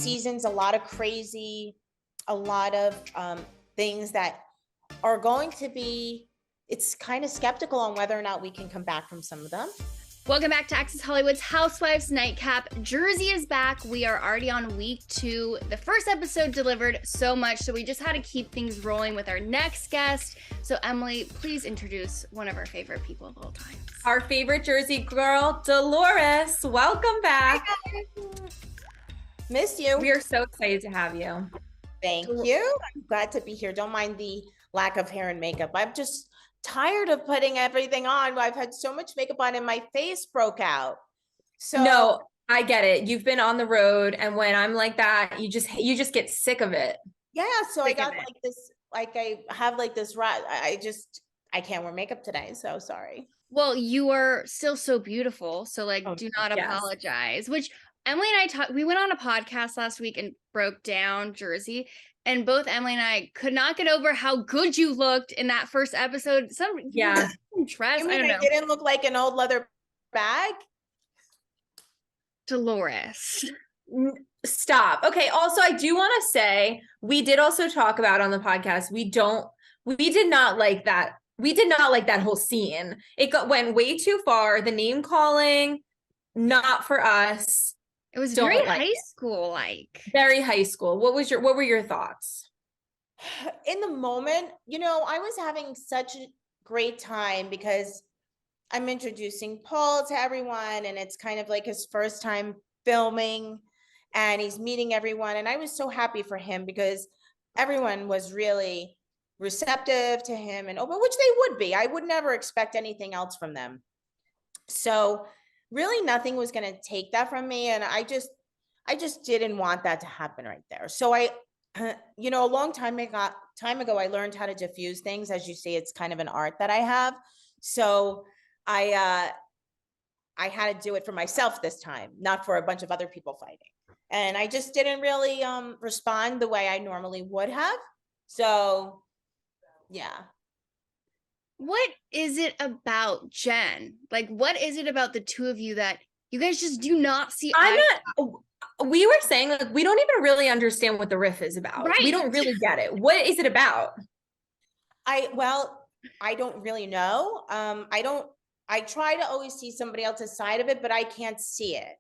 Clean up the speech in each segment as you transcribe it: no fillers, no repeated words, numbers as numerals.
seasons, a lot of crazy, a lot of things that are going to be, it's kind of skeptical on whether or not we can come back from some of them. Welcome back to Access Hollywood's Housewives Nightcap. Jersey is back. We are already on week 2. The first episode delivered so much, so we just had to keep things rolling with our next guest. So Emily, please introduce one of our favorite people of all time. Our favorite Jersey girl, Dolores. Welcome back. Missed you. We are so excited to have you. Thank you. I'm glad to be here. Don't mind the lack of hair and makeup. I'm just tired of putting everything on. I've had so much makeup on and my face broke out. So no, I get it. You've been on the road, and when I'm like that, you just get sick of it. Yeah. So I got like this, like I have like this I can't wear makeup today. So sorry. Well, you are still so beautiful. So do not apologize, which Emily and I we went on a podcast last week and broke down Jersey. And both Emily and I could not get over how good you looked in that first episode. Some dress. I don't know. I didn't look like an old leather bag. Dolores. Stop. Okay. Also, I do want to say we did also talk about on the podcast. We did not like that. We did not like that whole scene. It went way too far. The name calling, not for us. It was very high school like. Very high school. What were your thoughts? In the moment, I was having such a great time because I'm introducing Paul to everyone, and it's kind of like his first time filming, and he's meeting everyone. And I was so happy for him because everyone was really receptive to him and open, which they would be. I would never expect anything else from them. So really nothing was going to take that from me. And I just didn't want that to happen right there. So a long time ago, I learned how to diffuse things. As you see, it's kind of an art that I have. So I had to do it for myself this time, not for a bunch of other people fighting. And I just didn't really respond the way I normally would have. So yeah. What is it about Jen? What is it about the two of you that you guys just do not see? We were saying we don't even really understand what the riff is about. Right. We don't really get it. What is it about? I don't really know. I try to always see somebody else's side of it, but I can't see it.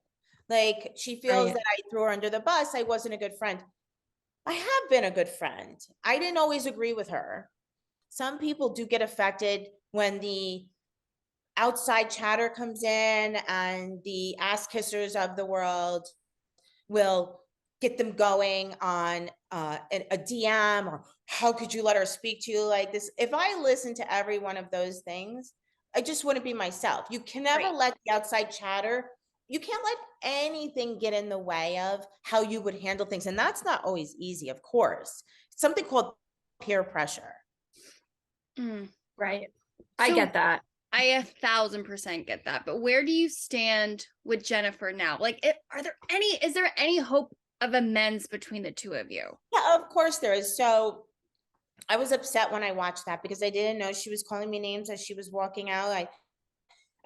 She feels that I threw her under the bus. I wasn't a good friend. I have been a good friend. I didn't always agree with her. Some people do get affected when the outside chatter comes in and the ass kissers of the world will get them going on a DM, or how could you let her speak to you like this? If I listen to every one of those things, I just wouldn't be myself. You can never let the outside chatter, you can't let anything get in the way of how you would handle things. And that's not always easy, of course. It's something called peer pressure. Right. I get that. I 1,000% get that. But where do you stand with Jennifer now? Is there any hope of amends between the two of you? Yeah, of course there is. So I was upset when I watched that because I didn't know she was calling me names as she was walking out. I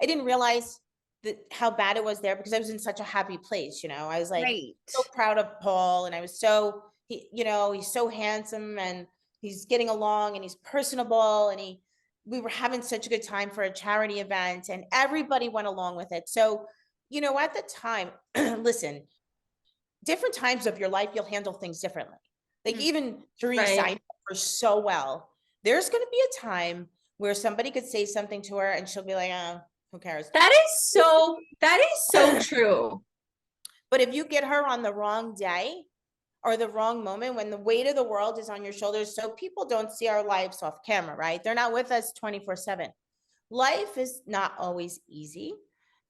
didn't realize how bad it was there because I was in such a happy place. I was so proud of Paul, and I was he's so handsome, and he's getting along, and he's personable, and we were having such a good time for a charity event, and everybody went along with it. So, at the time, listen, different times of your life, you'll handle things differently. Even Teresa, I know her so well. There's going to be a time where somebody could say something to her and she'll be like, oh, who cares? That is so true. But if you get her on the wrong day, or the wrong moment, when the weight of the world is on your shoulders, so people don't see our lives off camera, right? They're not with us 24/7. Life is not always easy.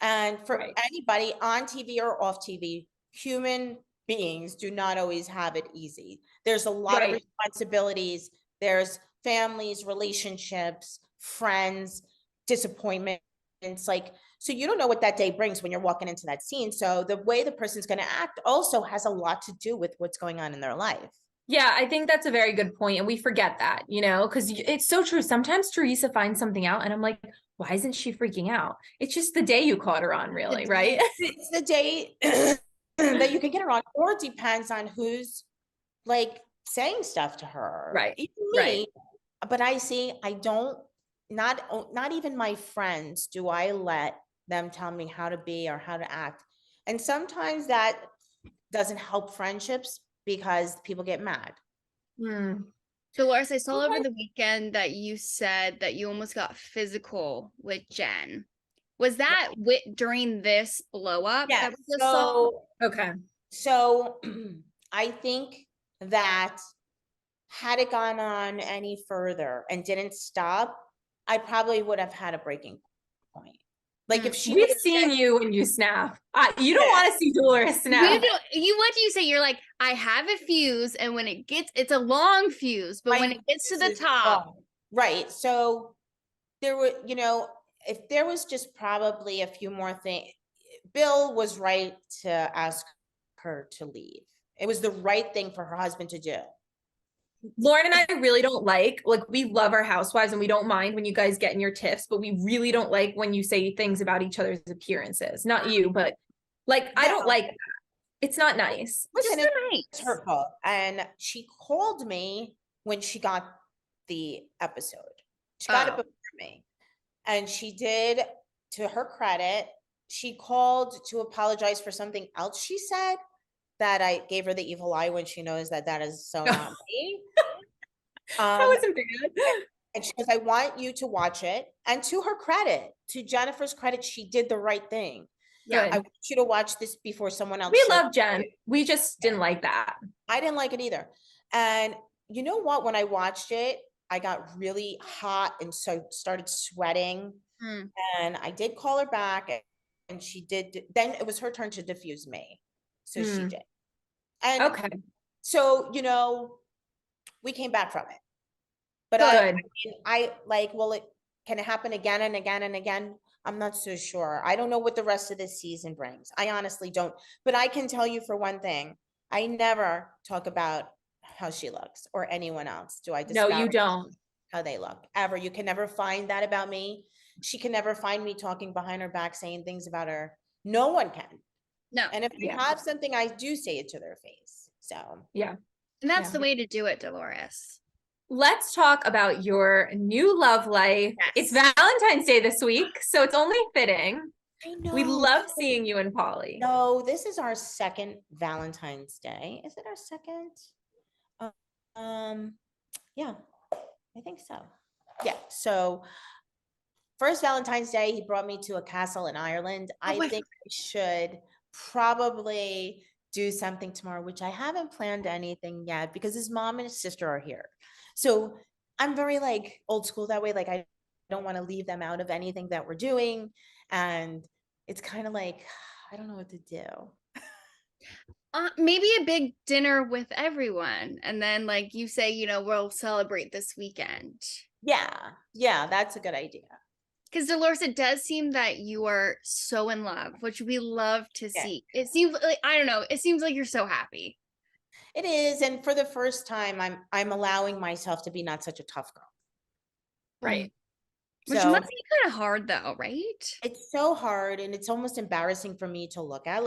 And for anybody on TV or off TV, human beings do not always have it easy. There's a lot of responsibilities. There's families, relationships, friends, disappointments. So you don't know what that day brings when you're walking into that scene. So the way the person's going to act also has a lot to do with what's going on in their life. Yeah, I think that's a very good point. And we forget that, because it's so true. Sometimes Teresa finds something out and I'm like, why isn't she freaking out? It's just the day you caught her on, really, right? It's the day that you can get her on, or it depends on who's like saying stuff to her. Right. Even Right. me. But I don't, not even my friends do I let them tell me how to be or how to act. And sometimes that doesn't help friendships because people get mad. Dolores, I saw over the weekend that you said that you almost got physical with Jen. Was that during this blow up? Yeah. That we just saw? Okay. So I think that had it gone on any further and didn't stop, I probably would have had a breaking point. Like if she We've would've seen said, you when you snap. You don't want to see Dolores snap. What do you say? You're like, I have a fuse, and when it's a long fuse, but when it gets to the top. Right. So there were, if there was just probably a few more things, Bill was right to ask her to leave. It was the right thing for her husband to do. Lauren and I really don't like we love our housewives and we don't mind when you guys get in your tiffs, but we really don't like when you say things about each other's appearances. Not you, but I don't like that. It's not nice. Listen, it's her fault. And she called me when she got the episode. She got it before me. And she did, to her credit, she called to apologize for something else she said that I gave her the evil eye when she knows that is so not me. That wasn't bad. And she goes, I want you to watch it. And to her credit, to Jennifer's credit, she did the right thing. Yeah, I want you to watch this before someone else. We love Jen. We just didn't like that. I didn't like it either. And you know what? When I watched it, I got really hot and so started sweating. And I did call her back, and she did. Then it was her turn to diffuse me. So she did. And okay. So, we came back from it. But I like, can it happen again and again and again? I'm not so sure. I don't know what the rest of this season brings. I honestly don't. But I can tell you for one thing, I never talk about how she looks or anyone else. Do I? No, you don't. How they look ever. You can never find that about me. She can never find me talking behind her back, saying things about her. No one can. No. And if you have something, I do say it to their face. So yeah. And that's the way to do it, Dolores. Let's talk about your new love life. Yes. It's Valentine's Day this week, so it's only fitting. I know. We love seeing you and Paulie. No, this is our second Valentine's Day. Is it our second? Yeah, I think so. Yeah. So first Valentine's Day, he brought me to a castle in Ireland. I think I should probably do something tomorrow, which I haven't planned anything yet because his mom and his sister are here. So I'm very old school that way. I don't want to leave them out of anything that we're doing. And it's kind of I don't know what to do. Maybe a big dinner with everyone. And then you say, we'll celebrate this weekend. Yeah, that's a good idea. Because Dolores, it does seem that you are so in love, which we love to see. It seems I don't know. It seems like you're so happy. It is, and for the first time, I'm allowing myself to be not such a tough girl. Right. Which must be kind of hard, though, right? It's so hard, and it's almost embarrassing for me to look at.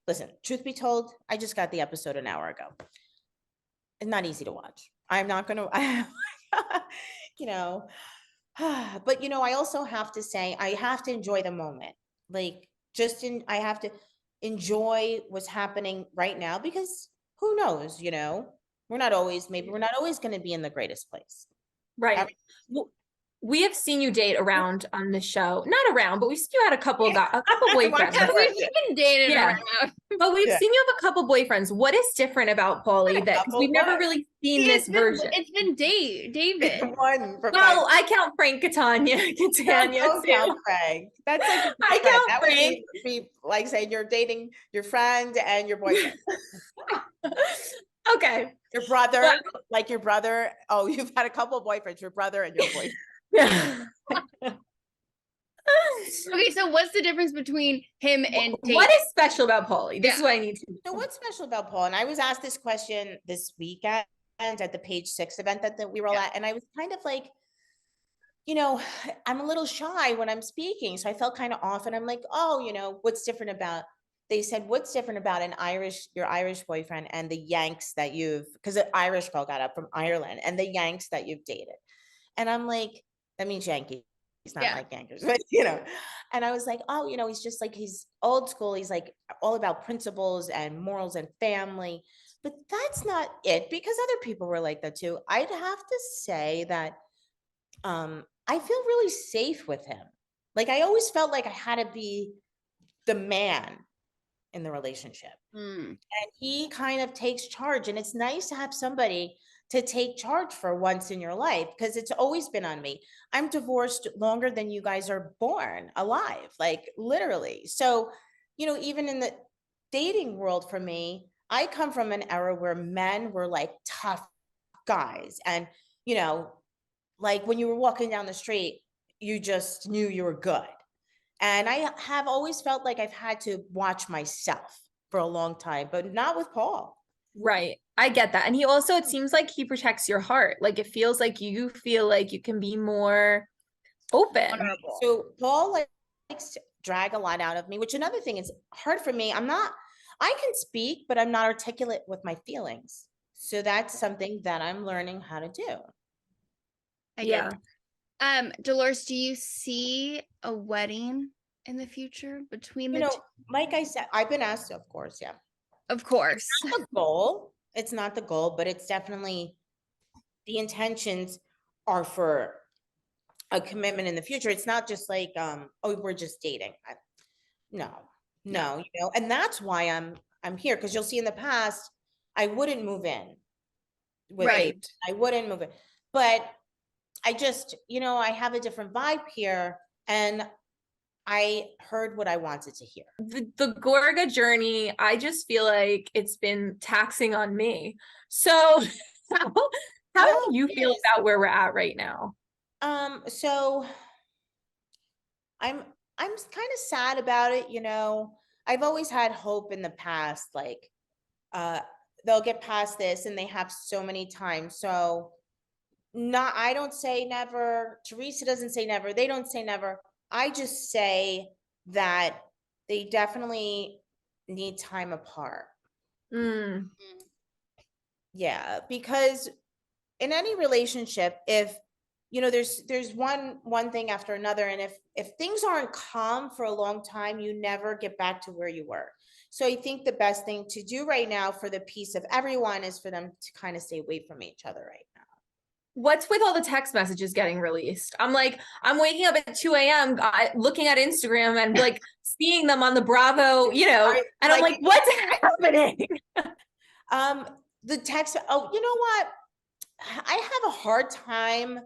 Listen. Truth be told, I just got the episode an hour ago. It's not easy to watch. I'm not gonna, But I also have to say I have to enjoy the moment. I have to enjoy what's happening right now because who knows, we're not always going to be in the greatest place. Right. We have seen you date around on the show. Not around, but we've seen you had a couple boyfriends. We've been dated around. But we've seen you have a couple boyfriends. What is different about Paulie because we've never really seen this version? It's been David. Well, I count Frank Catania too. Count Frank. That's I count Frank. Would be like saying you're dating your friend and your boyfriend. Okay. Your brother, your brother. Oh, you've had a couple of boyfriends, your brother and your boyfriend. Yeah. Okay, so what's the difference between him and David? What is special about Paulie? This is what I need to know. So what's special about Paul? And I was asked this question this weekend at the Page 6 event that we were at, and I was kind of I'm a little shy when I'm speaking, so I felt kind of off, and I'm what's different about they said, what's different about your Irish boyfriend and the Yanks that because an Irish girl got up from Ireland and the Yanks that you've dated. And I'm like, that means Yankee. He's not like Yankees, but and I was like, oh, he's just like, he's old school. He's like all about principles and morals and family, but that's not it, because other people were like that too. I'd have to say that I feel really safe with him. Like, I always felt like I had to be the man in the relationship. And he kind of takes charge, and it's nice to have somebody to take charge for once in your life, because it's always been on me. I'm divorced longer than you guys are born alive, like literally. So, even in the dating world for me, I come from an era where men were like tough guys. And, like when you were walking down the street, you just knew you were good. And I have always felt like I've had to watch myself for a long time, but not with Paul. Right. I get that. And he also, it seems like he protects your heart. Like, it feels like you feel like you can be more open. So Paul likes to drag a lot out of me, which another thing is hard for me. I can speak, but I'm not articulate with my feelings. So that's something that I'm learning how to do. I get that. Dolores, do you see a wedding in the future between the two? Like I said, I've been asked, of course. Yeah. Of course. It's not the goal. It's not the goal, but it's definitely, the intentions are for a commitment in the future. It's not just like, oh, we're just dating. No, and that's why I'm here. Cause you'll see in the past, I wouldn't move in. Right. I wouldn't move in, but I just, I have a different vibe here, and I heard what I wanted to hear. The Gorga journey, I just feel like it's been taxing on me. So how do you feel about where we're at right now? So I'm kind of sad about it. I've always had hope in the past, like, they'll get past this, and they have so many times. So I don't say never. Teresa doesn't say never. They don't say never. I just say that they definitely need time apart. Yeah, because in any relationship, if there's one thing after another, and if things aren't calm for a long time, you never get back to where you were. So I think the best thing to do right now for the peace of everyone is for them to kind of stay away from each other right now. What's with all the text messages getting released? I'm waking up at 2 a.m. looking at Instagram and like seeing them on the Bravo, and I'm like, what's happening? The text, you know what? I have a hard time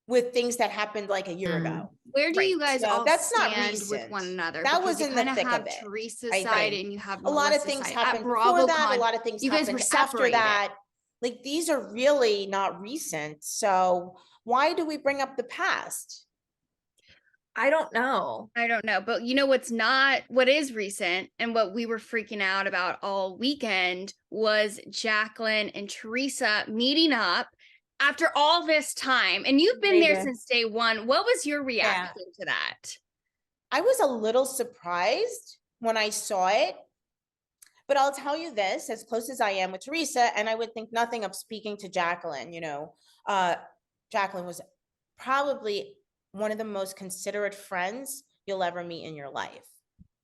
with things that happened like a year ago. Where do you guys all that's stand not recent. with one another? That was in the thick of it. Teresa's side and you have a lot of things happened before that. A lot of things happened after that. Like, these are really not recent. So why do we bring up the past? I don't know. But what is recent and what we were freaking out about all weekend was Jacqueline and Teresa meeting up after all this time. And you've been there since day one. What was your reaction to that? I was a little surprised when I saw it. But I'll tell you this, as close as I am with Teresa, and I would think nothing of speaking to Jacqueline, Jacqueline was probably one of the most considerate friends you'll ever meet in your life.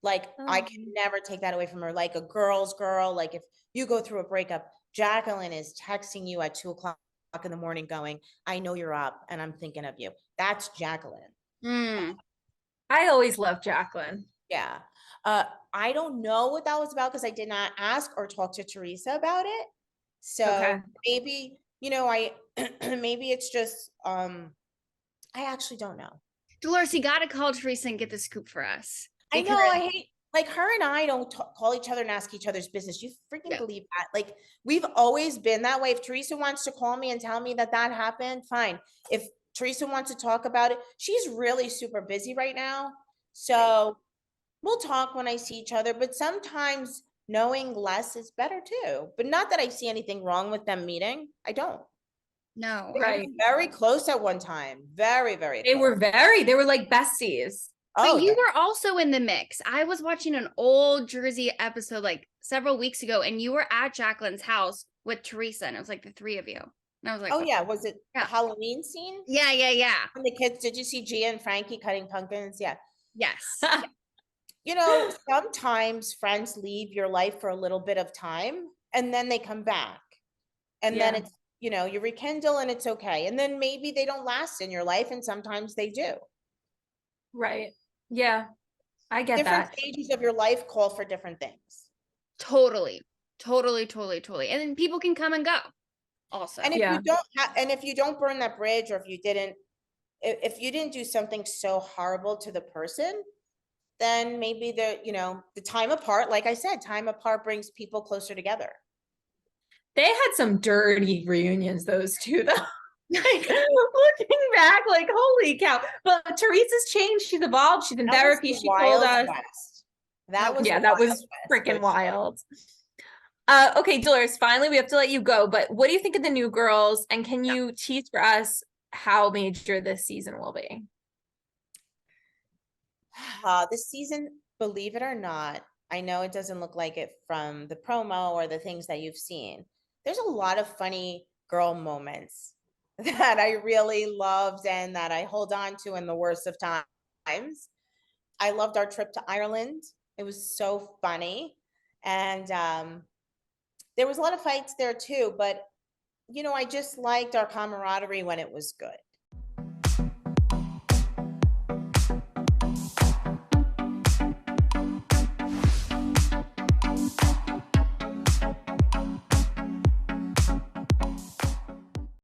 Like, I can never take that away from her. Like a girl's girl, like if you go through a breakup, Jacqueline is texting you at 2:00 in the morning going, I know you're up and I'm thinking of you. That's Jacqueline. I always loved Jacqueline. Yeah. I don't know what that was about because I did not ask or talk to Teresa about it. So maybe, maybe it's just, I actually don't know. Dolores, you got to call Teresa and get the scoop for us. I know, I hate, like, her and I don't call each other and ask each other's business. You freaking believe that? Like, we've always been that way. If Teresa wants to call me and tell me that happened, fine. If Teresa wants to talk about it, she's really super busy right now. So we'll talk when I see each other, but sometimes knowing less is better too. But not that I see anything wrong with them meeting. I don't. No. They were very close at one time. Very, very close. They were like besties. Oh, But you yeah. were also in the mix. I was watching an old Jersey episode like several weeks ago, and you were at Jacqueline's house with Teresa, and it was like the three of you. And I was like, Oh, yeah. Was it the Yeah. Halloween scene? Yeah, yeah, yeah. And the kids, did you see Gia and Frankie cutting pumpkins? Yeah. Yes. You know, sometimes friends leave your life for a little bit of time and then they come back. And then Yeah. it's, you know, you rekindle and it's okay. And then maybe they don't last in your life and sometimes they do. Right. Yeah. I get Different that. stages of your life call for different things. Totally. Totally, totally, totally. And then people can come and go also. And if Yeah. you don't and if you don't burn that bridge, or if you didn't do something so horrible to the person, then maybe the time apart, like I said, time apart brings people closer together. They had some dirty reunions, those two, though. Like, looking back, like, holy cow. But Teresa's changed. She's evolved. She's in That was therapy. the She told Wild us. West. That was Yeah, the that was Wild West, freaking which- wild. Okay, Dolores, finally, we have to let you go. But what do you think of the new girls? And can you tease for us how major this season will be? This season, believe it or not, I know it doesn't look like it from the promo or the things that you've seen. There's a lot of funny girl moments that I really loved and that I hold on to in the worst of times. I loved our trip to Ireland. It was so funny. And there was a lot of fights there too, but I just liked our camaraderie when it was good.